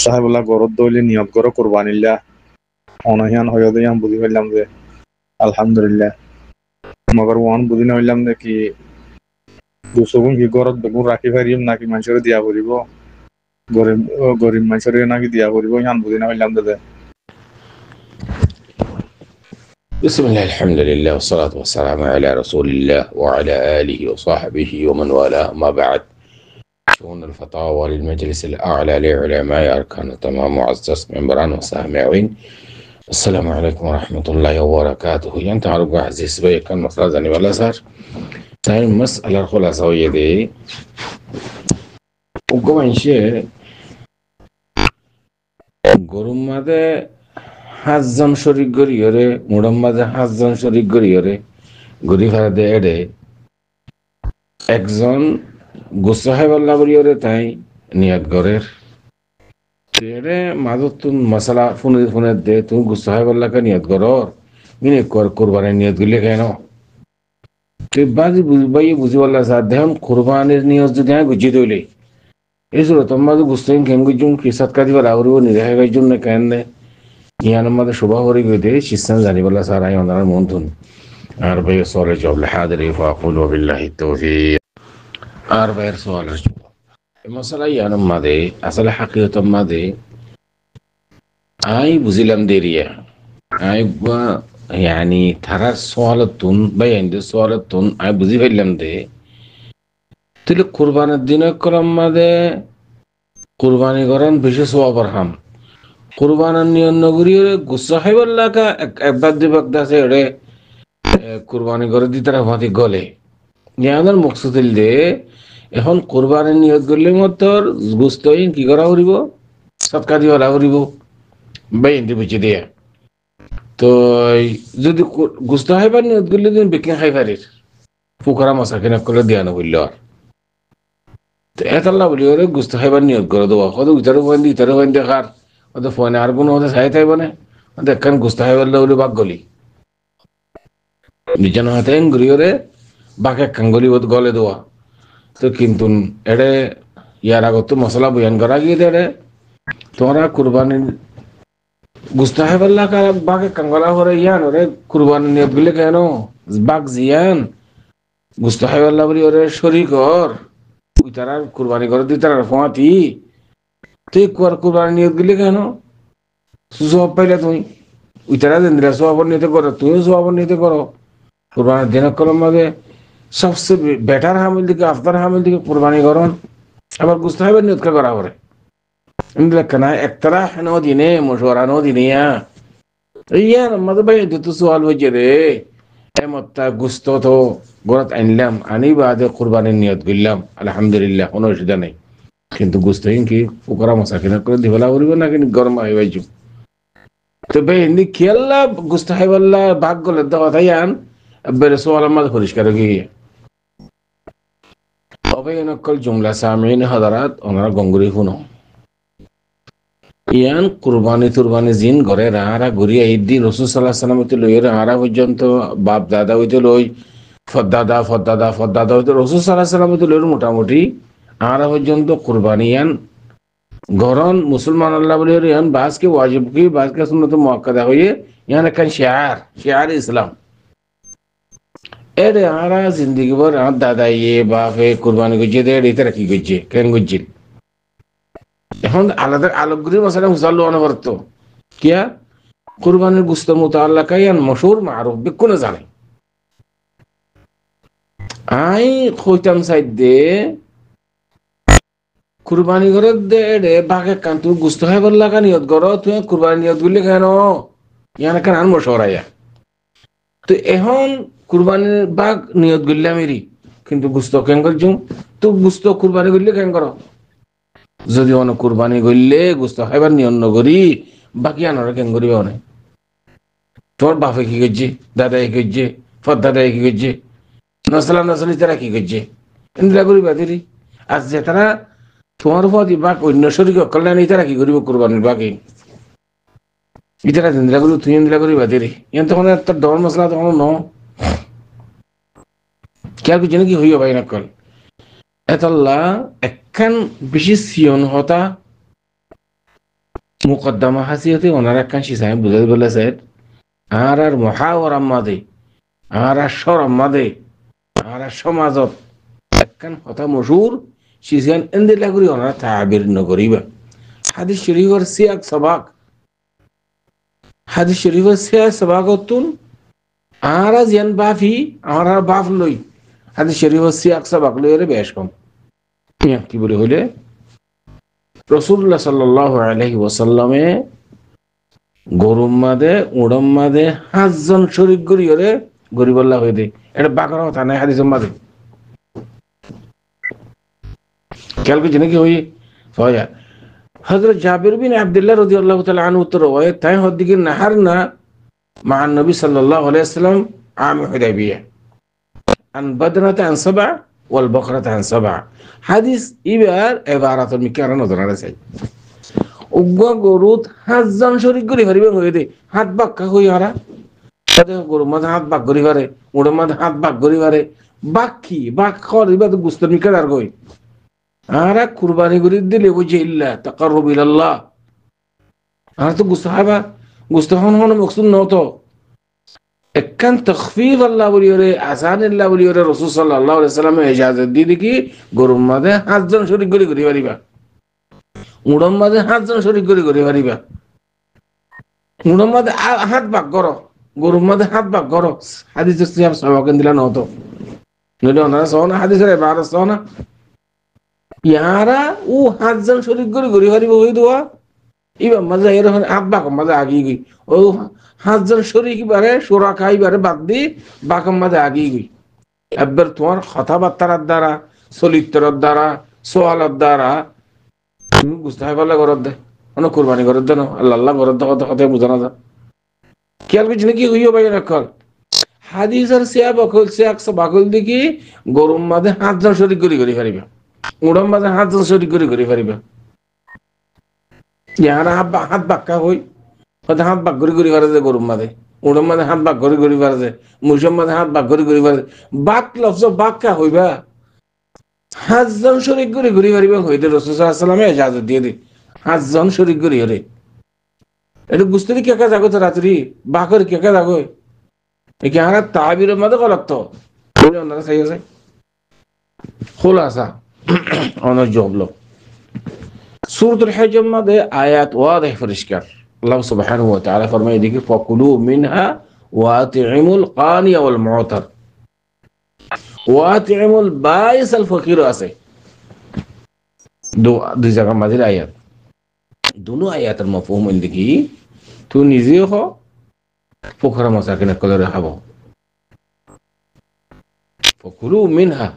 সাহেবুল্লাহ গরত দইলে নিয়ত গর কোরবানিল্লা অনহিয়ান হয়ে আমি বুঝি ফেললাম যে আলহামদুলিল্লাহ মগর ওয়ান বুঝি না হইলাম যে কি দুসগুন কি গরত বেগুন রাখি পারিম নাকি মানুষের দিয়া পড়িব গরিব গরিব মানুষের নাকি দিয়া পড়িব ইয়ান বুঝি না হইলাম যে بسم الله الحمد لله والصلاة والسلام على رسول الله وعلى آله وصحبه ومن والاه ما بعد شؤون الفتاوى للمجلس الأعلى لعلماء أركان التمام معزز منبران وسامعين السلام عليكم ورحمة الله وبركاته ينتعرض عزيز بي كان مفرزاني ولا صار تاين مسألة الخلاصة دي وقوان شيء গরুর মাঝে 5 জন শরীক গরিয়রে মুড়ার মাঝে 5 জন শরীক গরিয়রে গরি ফারা দে এডে একজন গুসাহেবাল্লাহ গরিয়রে তাই নিয়াত গরের তেরে মাঝত তুন মশলা ফোনে দে তুমি গুসাহেবাল্লাহকে নিয়াত গরর মিনে কোরবানির নিয়াত গলে কেন বাজি বুঝিবাল্লাহ সাথ দেখুন কোরবানির নিয়ত যদি গুজি দইলে এই সুরত মাঝে গুস্তাইন কেন গুজুম কি সৎকা দিবার আউরিব নিরাহে গাইজুম না কেন নে ইয়ানের মধ্যে শোভা করে গিয়ে শিস্তান জানিবাল্লাহ সার আই ওনার মন্থুন আর ভাই সরে জবলে হাদরি ফাকুল বিল্লাহি তৌফিক আর ভাইয়ের সওয়ালের জবাব মশলা ইয়ানের মাঝে আসলে হাকিকতের মাঝে আই বুঝিলাম দেরিয়া আই ইয়ানি থারার সওয়ালতুন বা ইয়ানদের সওয়ালতুন আই বুঝি ফেললাম দে তাহলে কুরবানের দিনে কলম মাঝে কুরবানি করেন বেশি সওয়াবের হাম কুরবানের নিয়ম নগরী গুসাহেবাল্লাহকে একবার দুবার দাসে এড়ে কুরবানি করে দি তারা ভাতি গলে ইয়াদের মকসুদিল দে এখন কুরবানির নিয়ত করলে মতো গুস্তইন কি করা উড়িব সৎকা দিবা উড়িব বাই এনটি বুঝে দিয়ে তো যদি গুস্ত খাইবার নিয়ত করলে দিন বেকিং খাইবারের ফুকরা মশা কিনা করলে দিয়া নবইল আর তো এতাল্লা বলি ওরে গুস্ত খাইবার নিয়ত করে দেওয়া কত ইতারও ফাইন দেখার ওদের ফোনে আর কোনো ওদের চাই থাকবে না দেখেন গুস্তা খাইবার বলে বাঘ গলি নিজানো হাতে গড়িওরে বাঘ এক কাঙ্গলি ওদ গলে দেওয়া তো কিন্তু এড়ে ইয়ার আগত তো মশলা বয়ান করা গিয়ে দেড়ে তোমরা কুরবানির গুস্তা খাইবার বাঘে কাঙ্গলা করে ইয়ান ওরে কুরবানি নিয়ত গেলে কেন বাঘ জিয়ান গুস্তা খাইবার বলি ওরে শরীকর তুই তারা কুরবানি করে তুই তারা ফোঁয়াতি তুই কুরবানি নিয়ত গেলে কেন সব পাইলে তুমি ওই তারা দিন সোয়াবর নিতে করো তুইও সোয়াবর নিতে করো কুরবানির দিন কলম মাঝে সবচেয়ে বেটার হামিল দিকে আফতার হামিল দিকে কুরবানি করন আবার গুস্ত খাইবার নিয়ত করা করে কেনা একতারা হেন দিনে মশওয়ারা দিনে ইয়ার আমাদের ভাই তো সোয়াল হয়েছে রে এমত্তা গুস্ত তো গড়াত আনলাম আনি বাদে কুরবানির নিয়ত করলাম আলহামদুলিল্লাহ কোনো অসুবিধা নেই কিন্তু গুস্ত কি ফুকরা মশা কিনা করে দিবেলা উড়িব না কিন্তু গরম হয়ে পাইছু তো ভাই এমনি খেয়াল্লা গুস্ত খাইবাল্লা ভাগ গলে দেওয়া তাই আন বেড়ে সোয়াল মাঝে পরিষ্কার গিয়ে তবে নকল জুমলা সামিন হাদারাত ওনারা গঙ্গুরি শুনো ইয়ান কুরবানি তুরবানি জিন ঘরে রাহারা ঘুরিয়া ঈদ দিন রসুল সাল্লাহ সাল্লাম হইতে লই রাহারা পর্যন্ত বাপ দাদা হইতে লই ফদ্দাদা হইতে রসুল সাল্লাহ সাল্লাম হইতে লই মোটামুটি আহারা পর্যন্ত কুরবানি ইয়ান গরন মুসলমান আল্লাহ বলে ইয়ান বাসকে ওয়াজিব কি বাসকে সুন্নত মুআক্কাদা হয়ে ইয়ান একখান শিয়ার ইসলাম এর আহারা জিন্দগি ভর আমার দাদা ইয়ে বাপে কুরবানি করছে দেড় ইতারা কি করছে কেন করছিল এখন আলাদা আলোকগুলি মশলা হুসাল অনবরত কিয়া কুরবানির গুস্ত মুতাআল্লাহ কায়ান মশহুর মারুফ বিকুনে জানে আই কইতাম সাইড দে কুরবানি করে দে রে বাগে কান তুই গুস্ত খাইবার লাগা নিয়ত করো তুই কুরবানি নিয়ত করলে কেন ইয়ান কেন আন মশওয়ারায়া তো এখন কুরবানির বাগ নিয়ত করলাম এরি কিন্তু গুস্ত কেন করছু তো গুস্ত কুরবানি করলে কেন করো যদি অনেক কুরবানি করলে গুস্ত খাইবার নিয়ম নগরি বাকি আনারা কেন করিবে অনেক তোমার বাপে কি করছে দাদাই করছে ফদাদাই কি করছে নসলি তারা কি করছে ইন্দিরা করিবা দেরি আর যে তারা তোমার প্রতি বাক অন্য শরীর কল্যাণ তারা কি করিব কুরবানির বাকি ইতারা ইন্দিরা করি তুই ইন্দিরা করিবা দেরি ইয়ান তখন তার ডর মশলা তখন ন কেয়ার কিছু কি হইয়া ভাই নকল এতাল্লা একখান বেশি সিয়ন হতা মুকদ্দমা হাসিয়তে ওনার একখান সিসাই বুঝাই বলেছে আর মহাওয়ার আম্মাদে আর সর আম্মাদে আর সমাজত একখান কথা মশুর সিসান এন্দিলা করি ওনারা তাবির নকরিবা হাদিস শরীফের সিয়াক সবাক হাদিস শরীফের সিয়াক সবাকতুন আর যেন বাফি আর বাফ লই হাদিস শরীফের সিয়াক সবাক লইরে বেশ কম কি বলে হইলে রাসূলুল্লাহ সাল্লাল্লাহু আলাইহি ওয়াসাল্লামে গরুম মাদে উড়ম মাদে 5 জন শরীক করিরে গরিবল্লাহ হই দে এটা বাকর কথা নাই হাদিসের মাদে খেয়াল করছি নাকি হই হয় হযরত জাবির বিন আব্দুল্লাহ রাদিয়াল্লাহু তাআলা আনহু তো রওয়ায়াত তাই হদিকে নাহারনা মা নবী সাল্লাল্লাহু আলাইহি ওয়াসাল্লাম আম হুদাইবিয়া আন বদরাত আন সাবা ওয়াল বকরাত আন সাবা হাদিস ইবার ইবারাতুল মিকারন ধরা আছে উগ্র গরুত 5 জন শরীক করি পারিবে হই দে হাত বাক্কা হই হারা সাথে গরু মাঝে হাত বাক করি পারে উড়ে মাঝে হাত বাক করি পারে বাকি বাক করিবা তো গুস্ত মিকার কই আর কুরবানি করি দিলে বুঝে ইল্লা তাকাররুব ইলাল্লাহ আর তো গুস্ত হাবা গুস্ত হন হন মকসুদ নতো একখান তখফিফ আল্লাহ বলিওরে আসান আল্লাহ বলিওরে রাসূল সাল্লাল্লাহু আলাইহি ওয়াসাল্লাম ইজাজত দি দেখি গরুর মাঝে 5 জন শরীক করি পারিবা উড়ম মাঝে 5 জন শরীক করি পারিবা উড়ম মাঝে হাত ভাগ করো গরুর মাঝে হাত ভাগ করো হাদিসের সিয়াম সবাকেন দিলা নতো নইলে ওনারা সওনা হাদিসের ইবারত সওনা ইয়ারা ও 5 জন শরীক করি পারিবা হই দোয়া ইবা মজা এরকম হাত ভাগ মজা আগি গই ও 5 জন শরীক বারে সুরা খাইবারে বাদ দি বাকম মজা আগি গই এবার তোমার কথাবার্তার দ্বারা চরিত্রের দ্বারা সোয়ালের দ্বারা তুমি বুঝতে হয় পারলে গরত দে মানে কুরবানি গরত দে না আল্লাহ গরত দে কথা কথা বুঝানো যা খেয়াল করছি নাকি হইও ভাই নকল হাদিসের সিয়া বকল সিয়াক বাকল দেখি গরুর মাঝে 5 জন শরীক করি পারিবা উড়ম মাঝে 5 জন শরীক করি পারিবা ইয়ারা হাত বাক্কা হই হয়তো হাত বাক করি পারে যে গরুর মাঝে উড়ম মাঝে হাত বাক করি পারে যে মুসম মাঝে হাত বাক করি পারে বাক লফজ বাক্কা হইবা 5 জন শরীক করি পারিবা হইতে রাসূল সাল্লাল্লাহু আলাইহি ওয়াসাল্লামে ইজাজত দিয়ে দে 5 জন শরীক করি হরে এটা বুঝতে কি কে জাগো তো রাত্রি বাকর কে জাগো এ কি আর তাবিরের মধ্যে গলত তো বলে ওনারা সেই আছে খুলাসা অনেক জবলো সূরাতুল হজের মধ্যে আয়াত ওয়াদিহ পরিষ্কার আল্লাহ সুবহানাহু ওয়া তাআলা ফরমায় দেখি ফাকুলু মিনহা ওয়া আতিমুল কানিয়া ওয়াল মুতার ওয়া আতিমুল বাইস আল ফকির আছে দুই জায়গা মধ্যে আয়াত দুনো আয়াতের মফহুম দেখি তুই নিজেও হ ফুকরা মাসাকিনের কলরে খাবো ফাকুলু মিনহা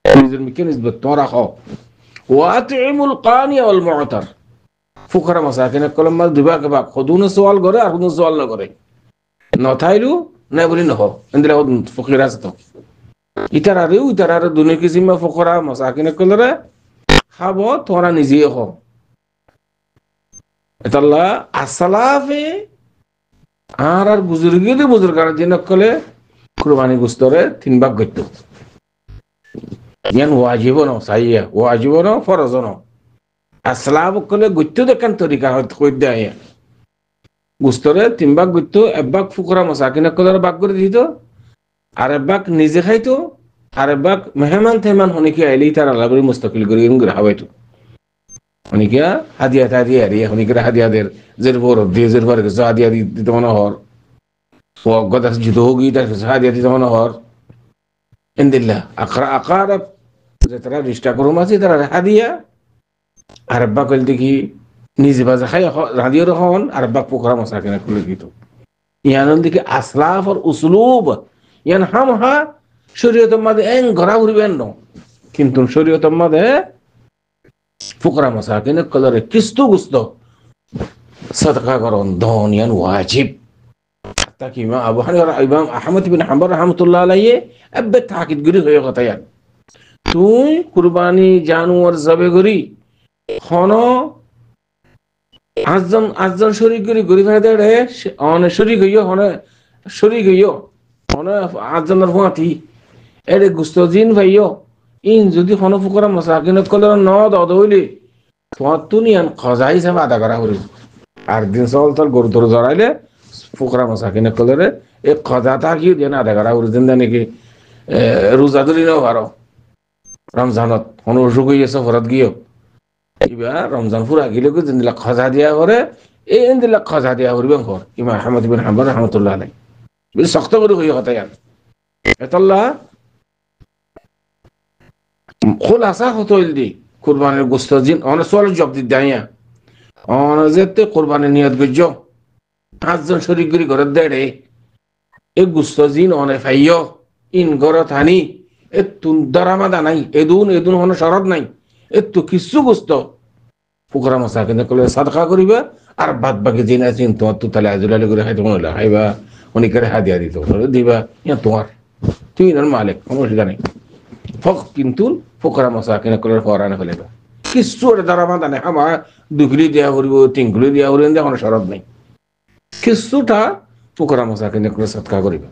নিজের মিকে নিসবত তোরা খাও ওয়া আতিমুল কানিয়া ওয়াল মুতার ফুকরা মাসাকিনের কলম মাল দুবা কে বা খুদুন সওয়াল করে আর খুদুন সওয়াল না করে নথাইলু না বলি নহ এন্দিরা ফকির আছে তো ইতারা দুনিয়া কি জিম্মা ফুকরা মাসাকিনের কলরে খাবো তোরা নিজেই হ এতাল্লাহ আসলাফে আর বুজুর্গার দিন কলে কুরবানি গুস্তরে 3 ভাগ করত ইয়ান ওয়াজিব ন সাইয়া ওয়াজিব ন ফরজ ন আসলাফ কলে গত্য দেখান তরিকা কই দেয় গুস্তরে 3 ভাগ গত্য এক ভাগ ফুকরা মাসাকিন কলে ভাগ করে দিত আর এক ভাগ নিজে খাইতো আর এক ভাগ মেহমান তেমান হনিকে আইলি তার আলাবরি মুস্তাকিল করে হাওয়াইতো অনেকে হাদিয়া তাদিয়া রে অনেকে হাদিয়াদের জের বড় দিয়ে জের বড় কিছু হাদিয়া দিতে মনে হর ও গদাস জিতো হোগি তার কিছু হাদিয়া দিতে মনে হর ইনদিল্লা আকার যে তারা রিস্টা করুম আছে তারা হাদিয়া আর আব্বা কইল দেখি নিজে বাজা খাই হাদিয়া রহন আর আব্বা পোকরা মাসাকিনা খুলে দিত ইয়ান দেখি আসলাফ আর উসলুব ইয়ান হাম হা শরীয়তের মধ্যে এন ঘোরা ঘুরবেন ন কিন্তু শরীয়তের মধ্যে ফুকরা মাসাকিন কলরে কিস্তু গুস্ত সদকা করন দন ইয়ান ওয়াজিব তাকি মা আবু হানিফা ইমাম আহমদ ইবনে হাম্বল রাহমাতুল্লাহ আলাইহি আব্বে তাকিদ গরি হয়ে কথা ইয়ান তুই কুরবানি জানোয়ার জবে গরি হনো আজজন শরীক গরি ভাই দেড়ে অন শরীক হইও হনো আজজনের ফাতি এরে গুস্ত জিন ভাইও ইন যদি হনো ফুকরা মাসাকিন কলরে ন দদ হইলে তোমার তুনিয়ান খজা হিসাবে আদা করা হইল আর দিন সকাল তোর গরু তোর জড়াইলে ফুকরা মাসাকিনে কলরে এই কজা থাকিও দিয়ে না দেখা ওর দিন নাকি রোজা ধরি নাও পারো রমজানত কোনো অসুখ হয়ে গেছে ঘৰত গিয়েও কিবা রমজান ফুরা গেলে দিন দিলা খজা দিয়া করে এই দিলা খজা দিয়া করবে ঘর ইমাম আহমদ বিন হাম্বল রহমতুল্লাহ আলাইহি বেশি শক্ত করে হয়ে কথা ইয়ান এতল্লাহ খোলাসা হতইল দি কুরবানির গোস্ত জিন অনেক সোয়াল জব দি দাইয়া অনেক যেতে কুরবানির নিয়ত গজ্জ 5 জন শরীক গরি ঘরত দেড়ে এ গোস্ত জিন অনেক ফাইয় ইন ঘরত হানি এ তুন দারামাদা নাই এদুন হন শরত নাই এ তো কিছু গোস্ত ফুকরা মাসাকিনে কলে সাদকা করিবা আর বাদ বাকি জিন আছে তোমার তো তাহলে আজুলালি করে খাইতে মনে হলো খাইবা অনেকের হাদিয়া দিত দিবা ইয়া তোমার তুই এর মালিক কোনো অসুবিধা নেই ফক কিন্তু ফুকরা মাসাকিনে কলে ফরানে ফেলেবা কিছু দারামাদা নাই আমার 2 কিলো দেয়া করিব 3 কিলো দেয়া করিব কোনো শরত নাই কিছুটা ফুকরা মাসাকিনে কলে সাদকা করিবা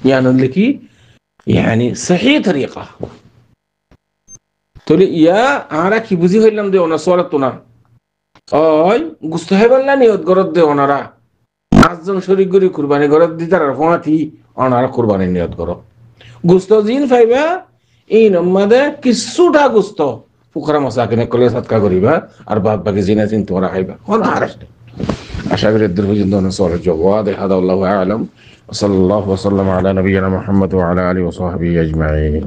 ইয়ান লিখি يعني صحيح طريقة تقولي يا أنا كي بزي هلم ده أنا سوالت تونا أي غستهي بالله نيوت غرض ده أنا را أزم شريك غري قرباني غرض دي ترى فماتي أنا را قرباني نيوت غرض غستو زين فايبا إن أما ده كسودا غستو فقرا مساكين كله صدقة غريبا أربعة باقي زين زين تورا خايبا هون عارفت أشاعر الدرب جندون سؤال الجواد هذا الله أعلم وصلى الله وسلم على نبينا محمد وعلى آله وصحبه أجمعين